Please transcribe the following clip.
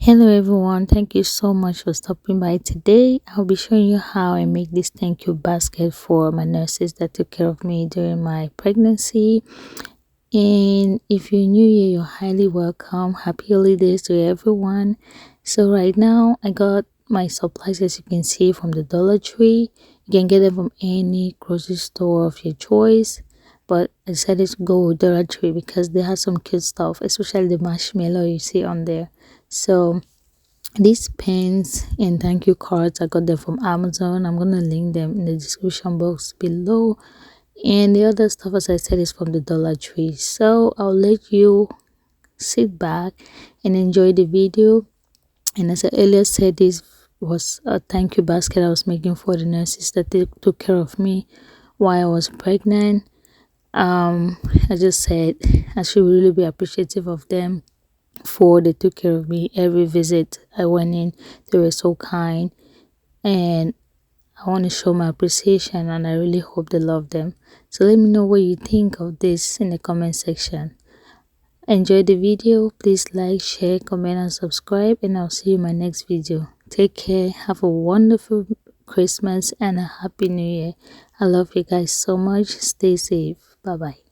Hello everyone, thank you so much for stopping by. Today I'll be showing you how I make this thank you basket for my nurses that took care of me during my pregnancy. And if you're new here, you're highly welcome. Happy holidays to everyone. So right now I got my supplies, as you can see, from the Dollar Tree. You can get them from any grocery store of your choice, but I decided to go with Dollar Tree because they have some cute stuff, especially the marshmallow you see on there. So these pens and thank you cards, I got them from Amazon. I'm gonna link them in the description box below. And the other stuff, as I said, is from the Dollar Tree. So I'll let you sit back and enjoy the video. And as I earlier said, this was a thank you basket I was making for the nurses that they took care of me while I was pregnant. I just said I should really be appreciative of them, for they took care of me every visit I went in. They were so kind, and I want to show my appreciation, and I really hope they love them. So let me know what you think of this in the comment section. Enjoy the video. Please like, share, comment and subscribe, and I'll see you in my next video. Take care. Have a wonderful Christmas and a happy new year. I love you guys so much. Stay safe. Bye bye.